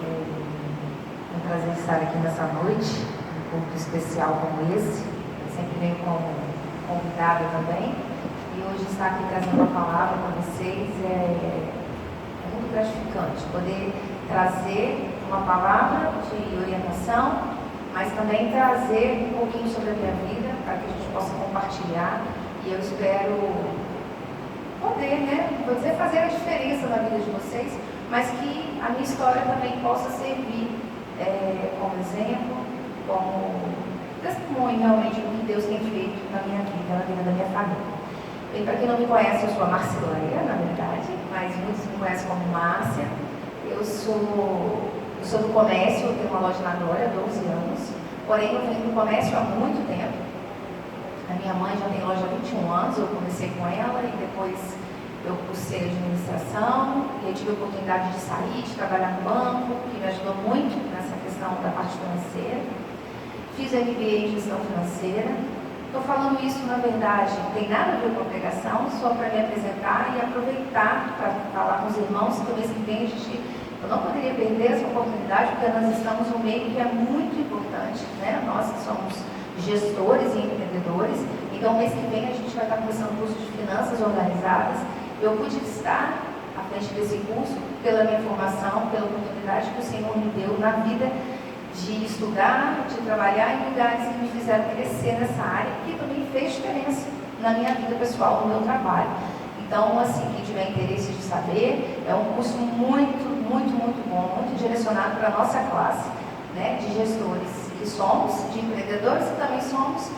É um prazer estar aqui nessa noite, um culto especial como esse. Eu sempre venho como convidada também. E hoje estar aqui trazendo uma palavra para vocês é muito gratificante. Poder trazer uma palavra de orientação, mas também trazer um pouquinho sobre a minha vida, para que a gente possa compartilhar. E eu espero poder, vou dizer, fazer a diferença na vida de vocês, mas que a minha história também possa servir como exemplo, como testemunho realmente do que Deus tem feito na minha vida, na vida da minha família. E para quem não me conhece, eu sou a Marcileia, na verdade, mas muitos me conhecem como Márcia. Eu sou do comércio, eu tenho uma loja na Glória há 12 anos, porém eu venho do comércio há muito tempo. A minha mãe já tem loja há 21 anos, eu comecei com ela e depois eu cursei administração e eu tive a oportunidade de sair, de trabalhar no banco, que me ajudou muito nessa questão da parte financeira. Fiz MBA em gestão financeira. Estou falando isso, na verdade, não tem nada a ver com a pregação, só para me apresentar e aproveitar para falar com os irmãos que mês que vem eu não poderia perder essa oportunidade, porque nós estamos num meio que é muito importante, nós que somos gestores e empreendedores. Então, mês que vem a gente vai estar começando o curso de finanças organizadas. Eu pude estar à frente desse curso pela minha formação, pela oportunidade que o Senhor me deu na vida de estudar, de trabalhar em lugares que me fizeram crescer nessa área, que também fez diferença na minha vida pessoal, no meu trabalho. Então, assim, quem tiver interesse de saber, é um curso muito, muito, muito bom, muito direcionado para a nossa classe, de gestores que somos, de empreendedores que também somos,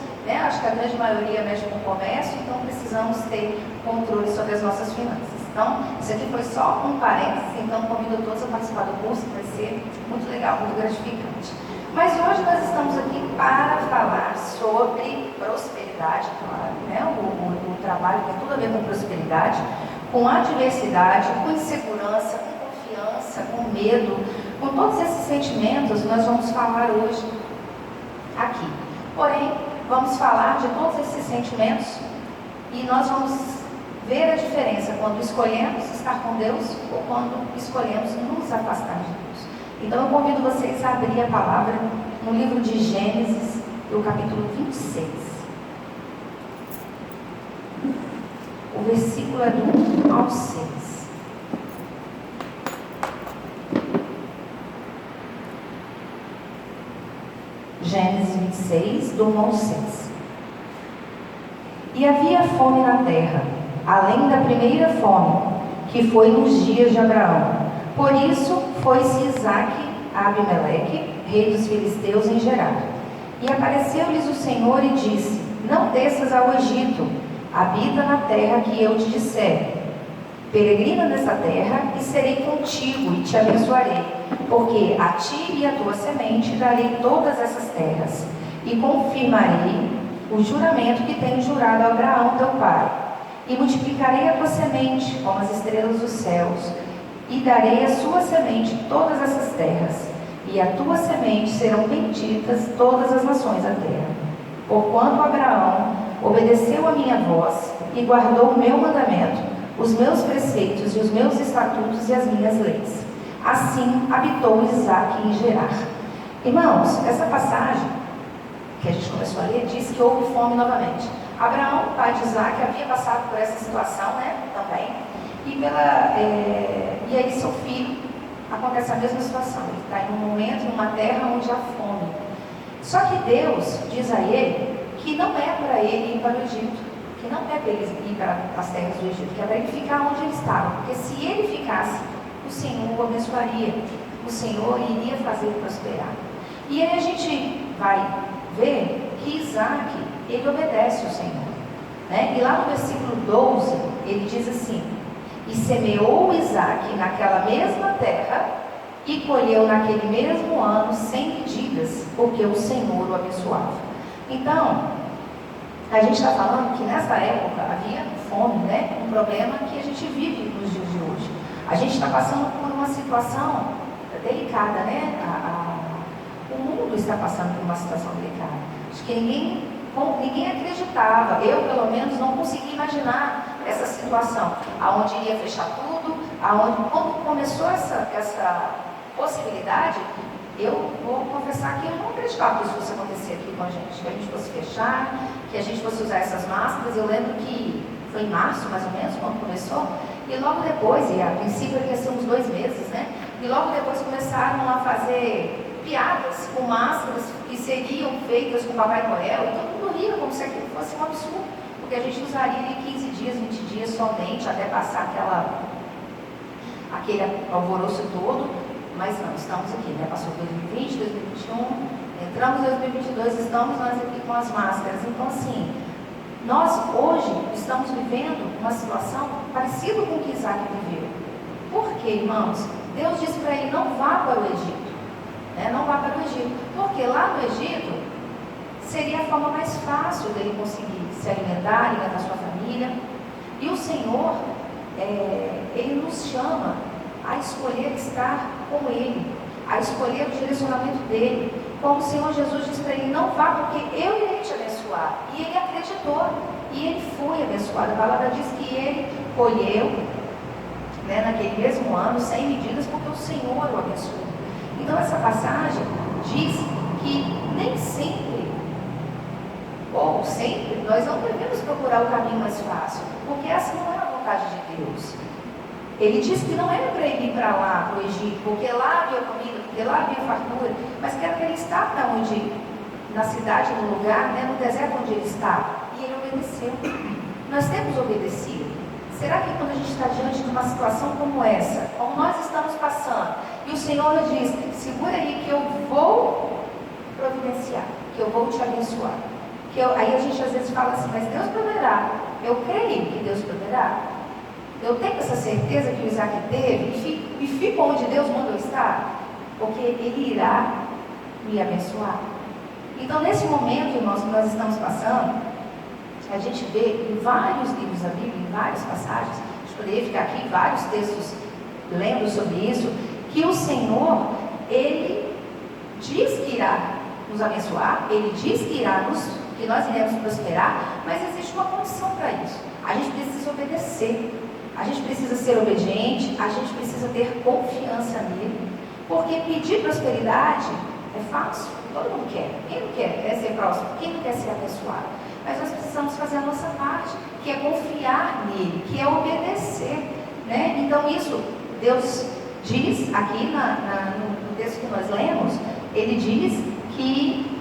acho que a grande maioria mexe com o comércio, então precisamos ter controle sobre as nossas finanças. Então, isso aqui foi só um parênteses, então convido todos a participar do curso, que vai ser muito legal, muito gratificante. Mas hoje nós estamos aqui para falar sobre prosperidade, claro, o trabalho tem tudo a ver com prosperidade, com adversidade, com insegurança, com confiança, com medo, com todos esses sentimentos nós vamos falar hoje aqui. Porém, vamos falar de todos esses sentimentos e nós vamos ver a diferença quando escolhemos estar com Deus ou quando escolhemos nos afastar de Deus. Então eu convido vocês a abrir a palavra no livro de Gênesis, no capítulo 26. O versículo é do 1 ao 6. Gênesis 26, do 1 ao 6. E havia fome na terra, além da primeira fome, que foi nos dias de Abraão. Por isso foi-se Isaque a Abimeleque, rei dos filisteus, em Gerar. E apareceu-lhes o Senhor e disse: Não desças ao Egito, habita na terra que eu te disser. Peregrina nessa terra e serei contigo e te abençoarei, porque a ti e a tua semente darei todas essas terras, e confirmarei o juramento que tenho jurado a Abraão teu pai, e multiplicarei a tua semente como as estrelas dos céus, e darei à sua semente todas essas terras, e a tua semente serão benditas todas as nações da terra. Porquanto Abraão obedeceu a minha voz e guardou o meu mandamento, os meus preceitos e os meus estatutos e as minhas leis. Assim habitou Isaque em Gerar. Irmãos, essa passagem que a gente começou a ler diz que houve fome novamente. Abraão, pai de Isaque, havia passado por essa situação, também. E aí seu filho, acontece a mesma situação. Ele está em um momento, em uma terra onde há fome. Só que Deus diz a ele que não é para ele ir para o Egito, que não é para ele ir para as terras do Egito, que é para ele ficar onde ele estava. Porque se ele ficasse, o Senhor o abençoaria, o Senhor iria fazer prosperar. E aí a gente vai ver que Isaque, ele obedece ao Senhor. E lá no versículo 12, ele diz assim: E semeou Isaque naquela mesma terra, e colheu naquele mesmo ano 100 medidas, porque o Senhor o abençoava. Então, a gente está falando que nessa época havia fome, um problema que a gente vive nos dias de hoje. A gente está passando por uma situação delicada, o mundo está passando por uma situação delicada. Acho que ninguém acreditava, eu pelo menos não consegui imaginar essa situação, aonde iria fechar tudo, quando começou possibilidade, eu vou confessar que eu não acreditava que isso fosse acontecer aqui com a gente fosse fechar, que a gente fosse usar essas máscaras. Eu lembro que foi em março, mais ou menos, quando começou, e logo depois, e a princípio ia ser uns 2 meses, né? E logo depois começaram a fazer piadas com máscaras que seriam feitas com Papai Noel, e todo mundo ria como se aquilo fosse um absurdo, porque a gente usaria em 15 dias, 20 dias somente, até passar aquele alvoroço todo. Mas não, estamos aqui, né? Passou 2020, 2021, entramos em 2022, estamos nós aqui com as máscaras. Então, assim, nós hoje estamos vivendo uma situação parecida com o que Isaac viveu. Por quê, irmãos? Deus disse para ele: não vá para o Egito, né? Não vá para o Egito, porque lá no Egito seria a forma mais fácil dele conseguir se alimentar sua família. E o Senhor, Ele nos chama a escolher estar com Ele, a escolher o direcionamento dEle. Como o Senhor Jesus disse para ele: não vá, porque eu irei te abençoar. E ele acreditou, e ele foi abençoado. A palavra diz que ele colheu, né, naquele mesmo ano, 100 medidas, porque o Senhor o abençoou. Então essa passagem diz que nem sempre, ou sempre, nós não devemos procurar o caminho mais fácil, porque essa não é a vontade de Deus. Ele disse que não era para ele ir para lá, para o Egito, porque lá havia comida, porque lá havia fartura, mas que era para ele estar na cidade, no lugar, né, no deserto onde ele estava. E ele obedeceu. Nós temos obedecido. Será que quando a gente está diante de uma situação como essa, como nós estamos passando, e o Senhor nos diz: segura aí que eu vou providenciar, que eu vou te abençoar. Aí a gente às vezes fala assim: mas Deus proverá. Eu creio que Deus proverá. Eu tenho essa certeza que o Isaac teve, e fico onde Deus manda eu estar, porque Ele irá me abençoar. Então, nesse momento, irmãos, que nós estamos passando, a gente vê em vários livros da Bíblia, em várias passagens, a gente poderia ficar aqui vários textos lendo sobre isso, que o Senhor, Ele diz que irá nos abençoar, Ele diz que nós iremos prosperar, mas existe uma condição para isso. A gente precisa obedecer. A gente precisa ser obediente, a gente precisa ter confiança nele, porque pedir prosperidade é fácil, todo mundo quer. Quem não quer ser próximo? Quem não quer ser abençoado? Mas nós precisamos fazer a nossa parte, que é confiar nele, que é obedecer, né? Então isso, Deus diz aqui no texto que nós lemos, Ele diz que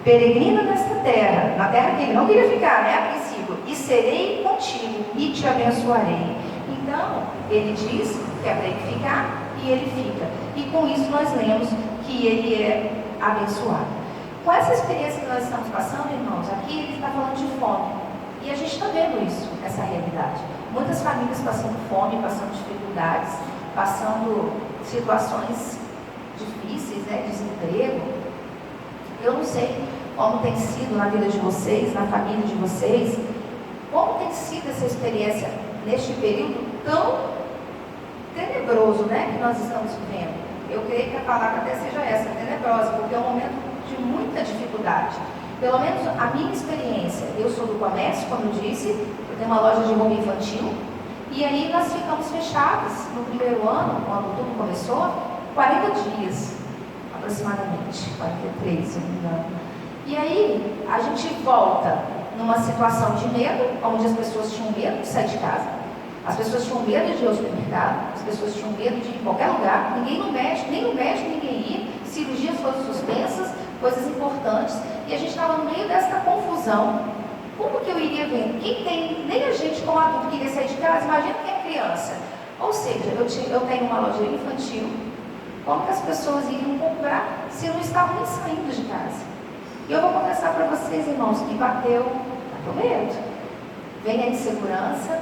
peregrina nesta terra, na terra que ele não queria ficar, né, a princípio, e serei contigo e te abençoarei. Então, ele diz que é para ele ficar, e ele fica. E com isso nós lemos que ele é abençoado. Com essa experiência que nós estamos passando, irmãos, aqui ele está falando de fome. E a gente está vendo isso, essa realidade. Muitas famílias passando fome, passando dificuldades, passando situações difíceis, né, desemprego. Eu não sei como tem sido na vida de vocês, na família de vocês, como tem sido essa experiência neste período tão tenebroso, né, que nós estamos vivendo. Eu creio que a palavra até seja essa, tenebrosa, porque é um momento de muita dificuldade. Pelo menos a minha experiência, eu sou do comércio, como eu disse, eu tenho uma loja de roupa infantil, e aí nós ficamos fechados no primeiro ano, quando tudo começou, 40 dias. Aproximadamente, 43, se não me engano. E aí, a gente volta numa situação de medo, onde as pessoas tinham medo de sair de casa, as pessoas tinham medo de ir ao supermercado, as pessoas tinham medo de ir em qualquer lugar, ninguém no médico, nem no médico ninguém ia, cirurgias foram suspensas, coisas importantes, e a gente estava no meio dessa confusão. Como que eu iria ver? Quem tem, nem a gente como adulto queria sair de casa, imagina quem é criança. Ou seja, eu tenho uma loja infantil. Como que as pessoas iriam comprar se não estavam nem saindo de casa? E eu vou confessar para vocês, irmãos, que bateu medo. Vem a insegurança,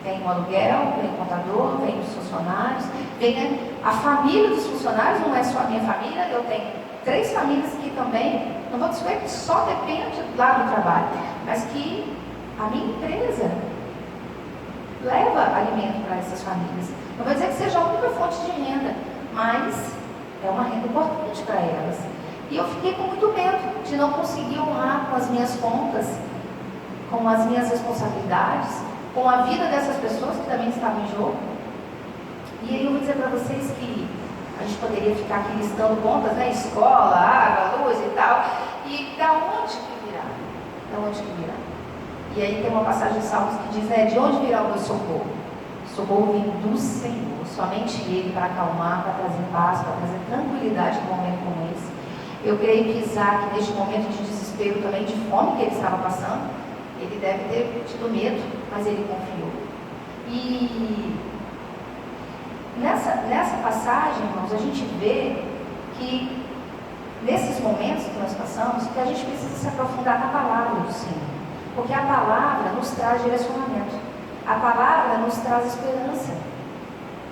vem o aluguel, vem o contador, vem os funcionários, vem a família dos funcionários, não é só a minha família, eu tenho 3 famílias que também, não vou dizer que só depende lá do trabalho, mas que a minha empresa leva alimento para essas famílias. Não vou dizer que seja a única fonte de renda, mas é uma renda importante para elas. E eu fiquei com muito medo de não conseguir honrar com as minhas contas, com as minhas responsabilidades, com a vida dessas pessoas que também estavam em jogo. E aí eu vou dizer para vocês que A gente poderia ficar aqui listando contas, né? Escola, água, luz e tal. E da onde que virá? Da onde que virá? E aí tem uma passagem de Salmos que diz, né? De onde virá o meu socorro? Socorro vem do Senhor, somente Ele para acalmar, para trazer paz, para trazer tranquilidade num momento como esse. Eu creio que Isaac, neste momento de desespero também, de fome que ele estava passando, ele deve ter tido medo, mas ele confiou. E nessa passagem, irmãos, a gente vê que nesses momentos que nós passamos, que a gente precisa se aprofundar na palavra do Senhor, porque a palavra nos traz direcionamento, a palavra nos traz esperança,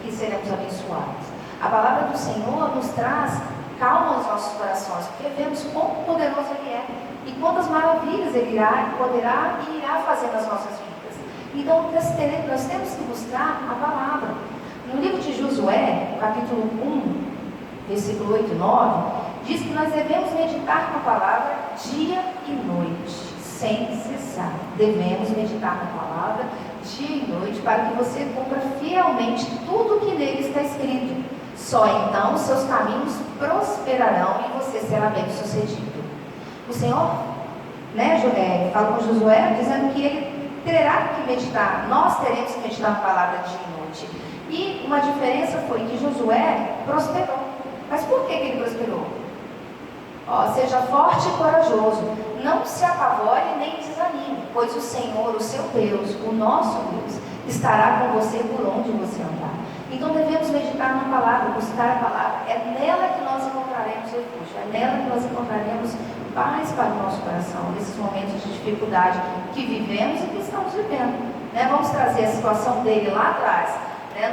que seremos abençoados. A palavra do Senhor nos traz calma aos nossos corações, porque vemos quão poderoso Ele é e quantas maravilhas Ele poderá e irá fazer nas nossas vidas. Então nós temos que buscar a palavra. No livro de Josué, capítulo 1, versículo 8 e 9, diz que nós devemos meditar na palavra dia e noite, sem cessar. Devemos meditar na palavra dia e noite, para que você cumpra fielmente tudo o que nele está escrito. Só então os seus caminhos prosperarão e você será bem sucedido. O Senhor, fala com Josué, dizendo que ele terá que meditar, nós teremos que meditar na palavra dia e noite. E uma diferença foi que Josué prosperou. Mas por que ele prosperou? Seja forte e corajoso, não se apavore nem desanime, pois o Senhor, o seu Deus, o nosso Deus, estará com você por onde você andar. Então devemos meditar na palavra, buscar a palavra. É nela que nós encontraremos refúgio, é nela que nós encontraremos paz para o nosso coração, nesses momentos de dificuldade que vivemos e que estamos vivendo. Vamos trazer a situação dele lá atrás,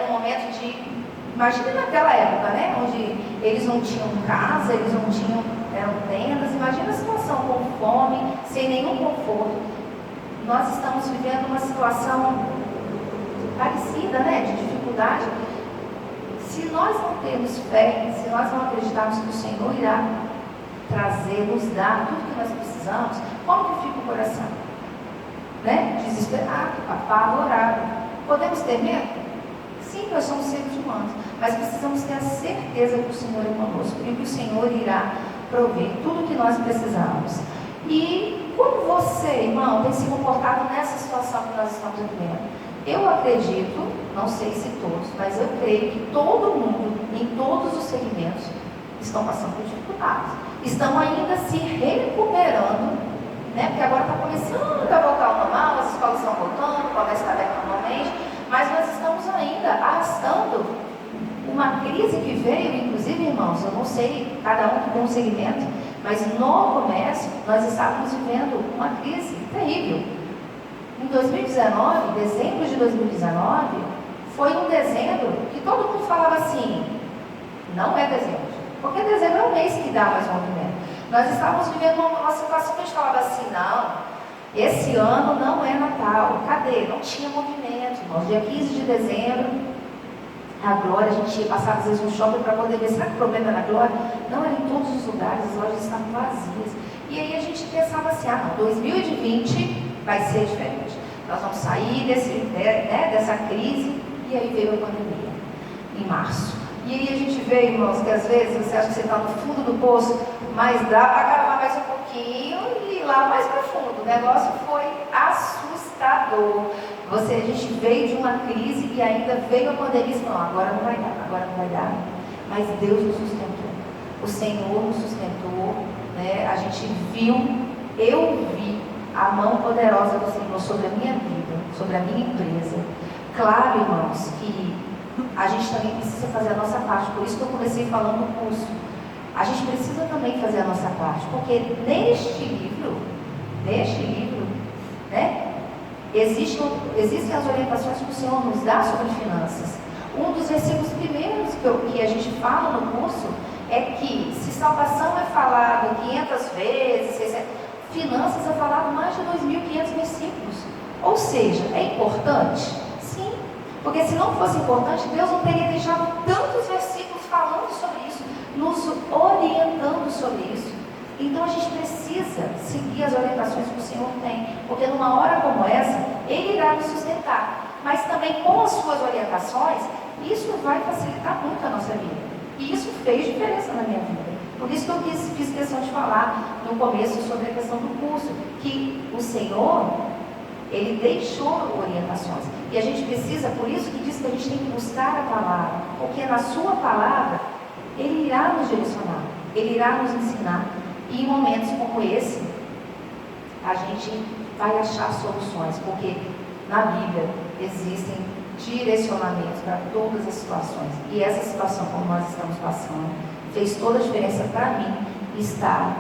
no momento de... Imagina naquela época, onde eles não tinham casa, eles não tinham tendas. Imagina a situação com fome, sem nenhum conforto. Nós estamos vivendo uma situação parecida, de dificuldade. Se nós não temos fé, se nós não acreditarmos que o Senhor irá trazer, nos dar tudo que nós precisamos, como que fica o coração? Desesperado, apavorado. Podemos ter medo? Sim, nós somos seres humanos, mas precisamos ter a certeza que o Senhor é conosco e que o Senhor irá prover tudo que nós precisamos. E como você, irmão, tem se comportado nessa situação que nós estamos vivendo? Eu acredito, não sei se todos, mas eu creio que todo mundo, em todos os segmentos, estão passando por dificuldades. Estão ainda se recuperando, porque agora está começando a voltar ao normal, as escolas estão voltando, o comércio está aberto normalmente, mas nós estamos ainda arrastando uma crise que veio, inclusive, irmãos, eu não sei, cada um tem um segmento, mas no comércio nós estávamos vivendo uma crise terrível. Em 2019, dezembro de 2019, foi um dezembro que todo mundo falava assim, não é dezembro, porque dezembro é um mês que dá mais movimento. Nós estávamos vivendo uma situação que a gente falava assim, não, esse ano não é Natal. Cadê? Não tinha movimento, irmãos. Dia 15 de dezembro, a Glória, a gente ia passar às vezes no shopping para poder ver, será que o problema é na Glória? Não, era em todos os lugares, as lojas estavam vazias. E aí a gente pensava assim, não, 2020 vai ser diferente. Nós vamos sair dessa crise. E aí veio a pandemia, em março. E aí a gente vê, irmãos, que às vezes você acha que você está no fundo do poço, mas dá para cavar mais um pouquinho e ir lá mais para fundo. O negócio foi assustador. A gente veio de uma crise e ainda veio a pandemia e falou, agora não vai dar. Mas Deus nos sustentou. O Senhor nos sustentou, a gente viu, eu vi a mão poderosa do Senhor sobre a minha vida, sobre a minha empresa. Claro, irmãos, que a gente também precisa fazer a nossa parte. Por isso que eu comecei falando no curso. A gente precisa também fazer a nossa parte, porque neste livro, existem as orientações que o Senhor nos dá sobre finanças. Um dos versículos primeiros que a gente fala no curso é que se salvação é falado 500 vezes, 600, finanças é falado mais de 2.500 versículos. Ou seja, é importante? Sim, porque se não fosse importante, Deus não teria deixado tantos versículos falando sobre isso, nos orientando sobre isso. Então a gente precisa seguir as orientações que o Senhor tem, porque numa hora como essa, Ele irá nos sustentar, mas também com as suas orientações, isso vai facilitar muito a nossa vida, e isso fez diferença na minha vida. Por isso que eu fiz questão de falar no começo sobre a questão do curso, que o Senhor, Ele deixou orientações. E a gente precisa, por isso que diz que a gente tem que buscar a palavra, porque na sua palavra, Ele irá nos direcionar, Ele irá nos ensinar. E em momentos como esse, a gente vai achar soluções, porque na Bíblia existem direcionamentos para todas as situações. E essa situação, como nós estamos passando, fez toda a diferença para mim estar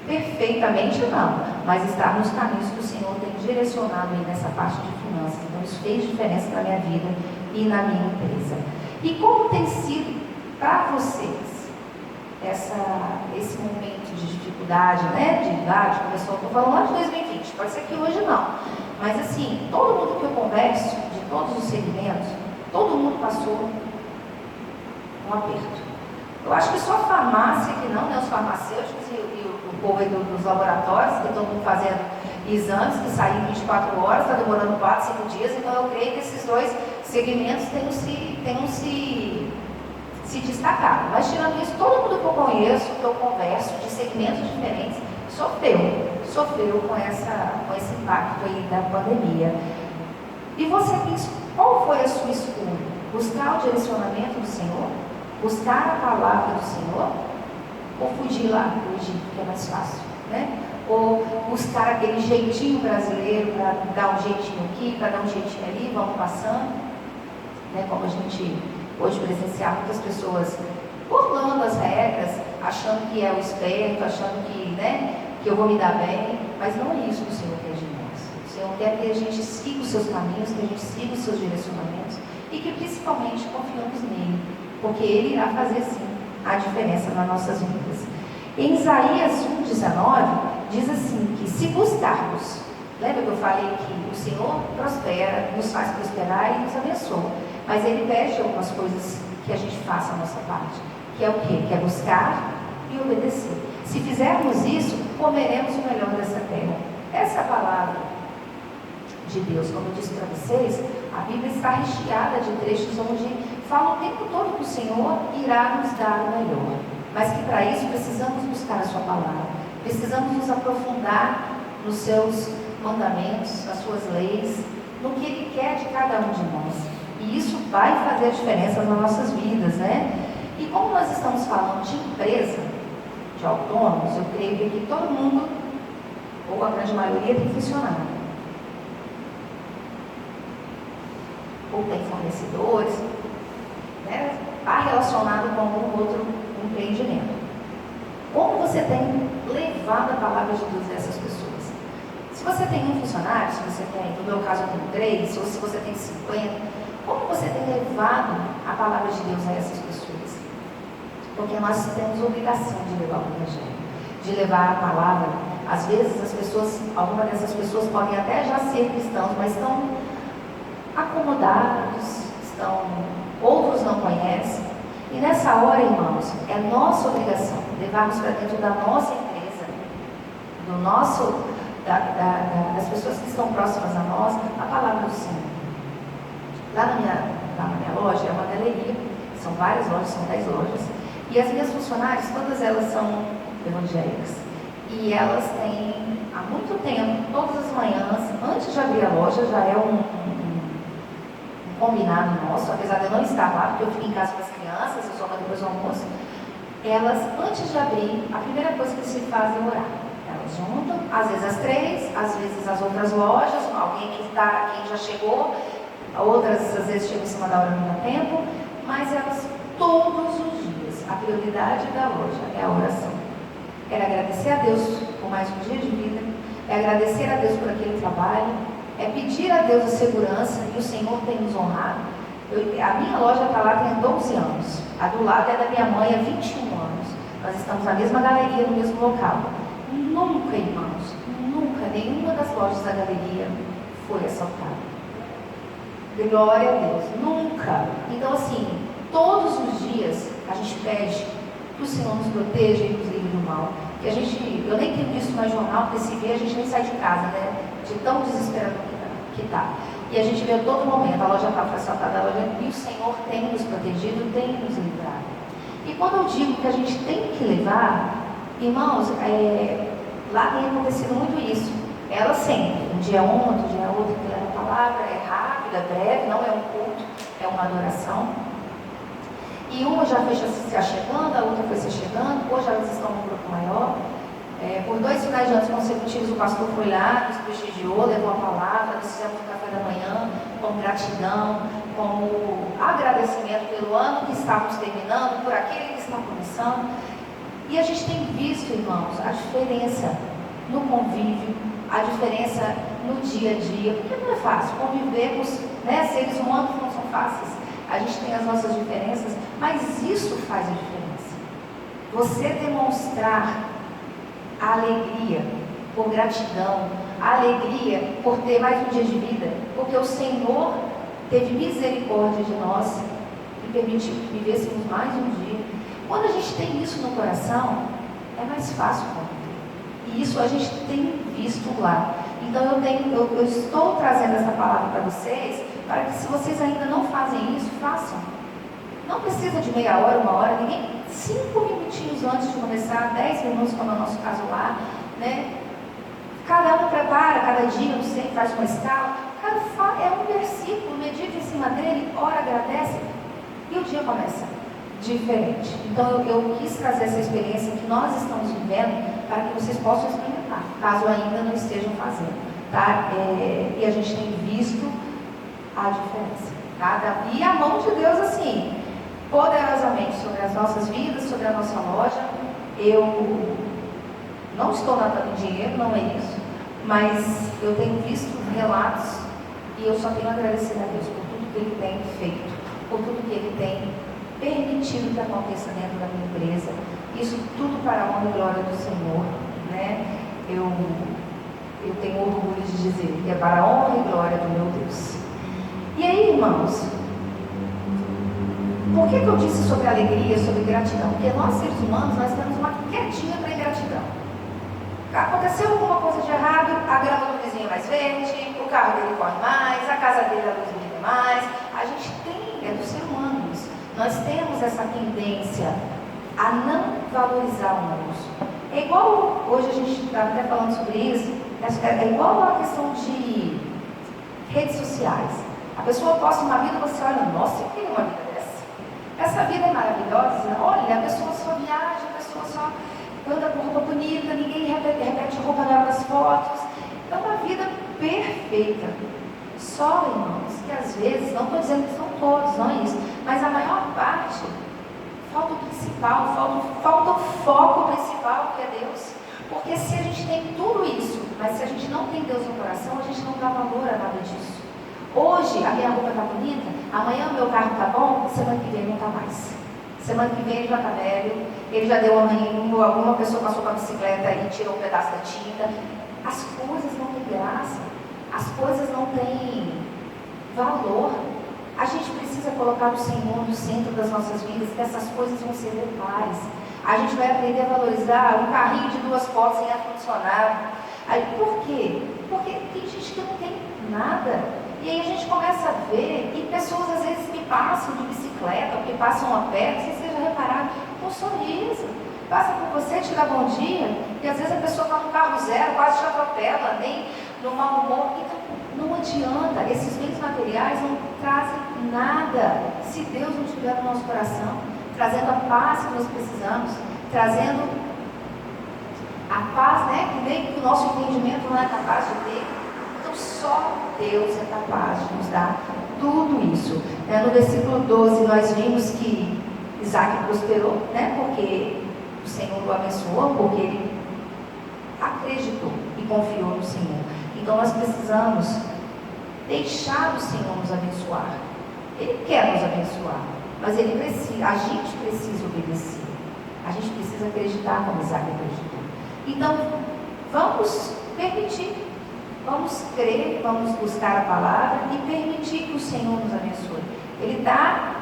perfeitamente não, mas estar nos caminhos que o Senhor tem direcionado aí nessa parte de finanças. Então isso fez diferença na minha vida e na minha empresa. E como tem sido para vocês esse momento de dificuldade, né? De idade, começou, estou falando lá de 2020, pode ser que hoje não, mas assim, todo mundo que eu converso, de todos os segmentos, todo mundo passou um aperto. Eu acho que só a farmácia que não, né? Os farmacêuticos e o povo aí dos laboratórios, que estão fazendo exames que saem em 24 horas, está demorando 4, 5 dias, então eu creio que esses dois segmentos tenham se destacado. Mas tirando isso, todo mundo que eu conheço, que eu converso, de segmentos diferentes, sofreu com esse impacto aí da pandemia. E você pensa, qual foi a sua escolha? Buscar o direcionamento do Senhor? Buscar a palavra do Senhor? Ou fugir lá do Egito, que é mais fácil, né? Ou buscar aquele jeitinho brasileiro para dar um jeitinho aqui, para dar um jeitinho ali, vamos passando, né? Como a gente hoje presenciar muitas pessoas burlando as regras, achando que é o esperto, achando que, né, que eu vou me dar bem, mas não é isso que o Senhor quer de nós. O Senhor quer que a gente siga os seus caminhos, que a gente siga os seus direcionamentos e que principalmente confiamos nele, porque ele irá fazer sim a diferença nas nossas vidas. Em Isaías 1,19 diz assim, que se buscarmos, lembra que eu falei que o Senhor prospera, nos faz prosperar e nos abençoa, mas Ele pede algumas coisas que a gente faça a nossa parte, que é o quê? Que é buscar e obedecer. Se fizermos isso, comeremos o melhor dessa terra. Essa palavra de Deus, como eu disse para vocês, a Bíblia está recheada de trechos onde fala o tempo todo que o Senhor irá nos dar o melhor, mas que para isso precisamos buscar a sua palavra, precisamos nos aprofundar nos seus mandamentos, nas suas leis, no que Ele quer de cada um de nós. E isso vai fazer a diferença nas nossas vidas, né? E como nós estamos falando de empresa, de autônomos, eu creio que aqui todo mundo, ou a grande maioria, tem funcionário. Ou tem fornecedores, né? Está relacionado com algum outro empreendimento. Como você tem levado a palavra de Deus a essas pessoas? Se você tem um funcionário, se você tem, no meu caso eu tenho 3, ou se você tem 50, como você tem levado a palavra de Deus a essas pessoas? Porque nós temos obrigação de levar o Evangelho, de levar a palavra. Às vezes as pessoas, algumas dessas pessoas podem até já ser cristãos, mas estão acomodados, outros não conhecem. E nessa hora, irmãos, é nossa obrigação levarmos para dentro da nossa empresa, das pessoas que estão próximas a nós, a palavra do Senhor. Lá na minha loja é uma galeria, são várias lojas, são 10 lojas, e as minhas funcionárias, todas elas são evangélicas, e elas têm há muito tempo, todas as manhãs, antes de abrir a loja, já é um combinado nosso, apesar de eu não estar lá, porque eu fico em casa com as crianças, eu só vou depois do almoço, elas, antes de abrir, a primeira coisa que se faz é orar. Elas juntam, às vezes as 3, às vezes as outras lojas, alguém quem já chegou, outras às vezes chegam em cima da hora, não dá tempo, mas elas todos os dias, a prioridade da loja é a oração. É agradecer a Deus por mais um dia de vida, é agradecer a Deus por aquele trabalho, é pedir a Deus a segurança, e o Senhor tem nos honrado. A minha loja está lá tem 12 anos, a do lado é da minha mãe há 21 anos, nós estamos na mesma galeria, no mesmo local. Nunca, irmãos, nunca, nenhuma das lojas da galeria foi assaltada. Glória a Deus, nunca. Então assim, todos os dias a gente pede que o Senhor nos proteja e nos livre do mal. Que eu nem tenho visto mais jornal, porque se vê a gente nem sai de casa, né? De tão desesperado que está. E a gente vê a todo momento, a loja está assaltada, e o Senhor tem nos protegido, tem nos livrado. E quando eu digo que a gente tem que levar, irmãos, lá tem acontecido muito isso. Ela sempre, um dia uma, outro dia outro, que leva a palavra, é rápida, breve, não é um culto, é uma adoração. E uma já foi se achegando, a outra foi se chegando, hoje elas estão num grupo maior. Por 2 finais de ano consecutivos, o pastor foi lá, nos prestigiou, levou a palavra, nós fizemos o café da manhã, com gratidão, como agradecimento pelo ano que estávamos terminando, por aquele que está começando. E a gente tem visto, irmãos, a diferença no convívio, a diferença no dia a dia, porque não é fácil, convivermos, né, seres humanos não são fáceis, a gente tem as nossas diferenças, mas isso faz a diferença. Você demonstrar a alegria por gratidão, a alegria por ter mais um dia de vida, porque o Senhor teve misericórdia de nós e permitiu que vivêssemos mais um dia. Quando a gente tem isso no coração, é mais fácil conviver. E isso a gente tem visto lá. Então eu estou trazendo essa palavra para vocês, para que se vocês ainda não fazem isso, façam. Não precisa de meia hora, 1 hora, ninguém, 5 minutinhos antes de começar, 10 minutos, como é o nosso caso lá, né? Cada um prepara, cada dia, não sei, faz uma escala, é um versículo, medita em cima dele, ora, agradece, e o dia começa diferente. Então eu quis trazer essa experiência que nós estamos vivendo, para que vocês possam experimentar, caso ainda não estejam fazendo, tá? E a gente tem visto a diferença, tá? E a mão de Deus, assim, poderosamente sobre as nossas vidas, sobre a nossa loja. Eu não estou nadando em dinheiro, não é isso, mas eu tenho visto relatos e eu só tenho a agradecer a Deus por tudo que Ele tem feito, por tudo que Ele tem permitido que aconteça dentro da minha empresa. Isso tudo para a honra e glória do Senhor, né? Eu tenho orgulho de dizer que é para a honra e glória do meu Deus. E aí, irmãos, por que eu disse sobre alegria, sobre gratidão? Porque nós, seres humanos, nós temos uma quedinha para ingratidão. Aconteceu alguma coisa de errado, a grama do vizinho é mais verde, o carro dele corre mais, a casa dele a luz brilha mais. A gente tem, é do ser humano isso. Nós temos essa tendência a não valorizar o nosso. É igual, hoje a gente está até falando sobre isso, é igual a questão de redes sociais. A pessoa posta uma vida, você olha, nossa, eu queria uma vida dessa. Essa vida é maravilhosa, olha, a pessoa só viaja, a pessoa só anda com roupa bonita, ninguém repete roupa nela nas fotos. É uma vida perfeita. Só, irmãos, que às vezes, não estou dizendo que são todos, não é isso, mas a maior parte, falta o principal, falta o foco principal, que é Deus. Porque se a gente tem tudo isso, mas se a gente não tem Deus no coração, a gente não dá valor a nada disso. Hoje a minha roupa está bonita, amanhã o meu carro está bom, semana que vem não está mais. Semana que vem ele já está velho, ele já deu alguma pessoa passou com a bicicleta e tirou um pedaço da tinta. As coisas não têm graça, as coisas não têm valor. A gente precisa colocar o Senhor no centro das nossas vidas, que essas coisas vão ser detalhes. A gente vai aprender a valorizar um carrinho de 2 portas sem ar-condicionado. Por quê? Porque tem gente que não tem nada. E aí a gente começa a ver, e pessoas às vezes que passam de bicicleta, ou que passam a pé, não sei se você já repararam, com um sorriso. Passa por você, te dá bom dia, e às vezes a pessoa está no carro zero, quase te atropela, nem no mau humor. Então, não adianta, esses bens materiais não trazem nada, se Deus não estiver no nosso coração, trazendo a paz que nós precisamos, trazendo a paz, né, que nem que o nosso entendimento não é capaz de ter. Então, só Deus é capaz de nos dar tudo isso. No versículo 12, nós vimos que Isaac prosperou, né, porque o Senhor o abençoou, porque ele acreditou e confiou no Senhor. Então, nós precisamos deixar o Senhor nos abençoar. Ele quer nos abençoar, mas ele precisa, a gente precisa obedecer. A gente precisa acreditar como Isaac acreditou. Então, vamos permitir, vamos crer, vamos buscar a palavra e permitir que o Senhor nos abençoe. Ele está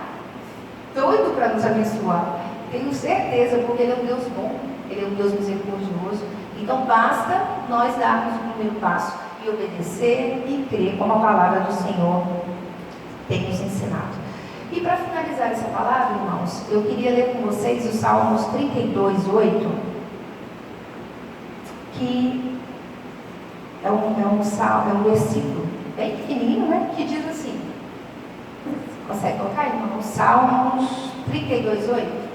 doido para nos abençoar. Tenho certeza, porque Ele é um Deus bom, Ele é um Deus misericordioso. Então, basta nós darmos o primeiro passo e obedecer e crer como a palavra do Senhor tem nos ensinado. E para finalizar, finalizar essa palavra, irmãos, eu queria ler com vocês o Salmos 32:8, que é um versículo bem pequenininho, né? Que diz assim, consegue colocar, irmão? Salmos 32:8.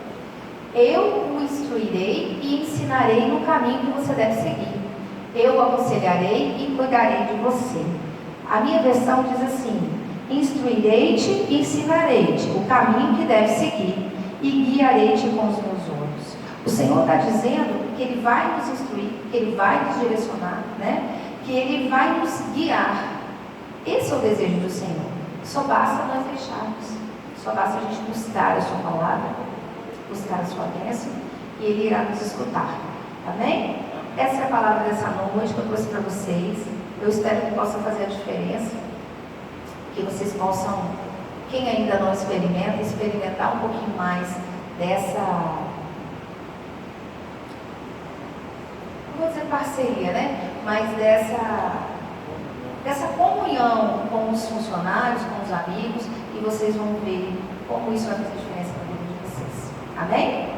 Eu o instruirei e ensinarei no caminho que você deve seguir. Eu o aconselharei e cuidarei de você. A minha versão diz assim: instruirei-te e ensinarei-te o caminho que deve seguir e guiarei-te com os meus olhos. O Senhor está dizendo que Ele vai nos instruir, que Ele vai nos direcionar, né? Que Ele vai nos guiar. Esse é o desejo do Senhor. Só basta nós deixarmos, só basta a gente buscar a sua palavra, buscar a sua bênção, e Ele irá nos escutar. Amém? Essa é a palavra dessa noite que eu trouxe para vocês. Eu espero que possa fazer a diferença, que vocês possam, quem ainda não experimenta, experimentar um pouquinho mais dessa, não vou dizer parceria, né? Mas dessa comunhão com os funcionários, com os amigos, e vocês vão ver como isso vai fazer diferença na vida de vocês. Amém?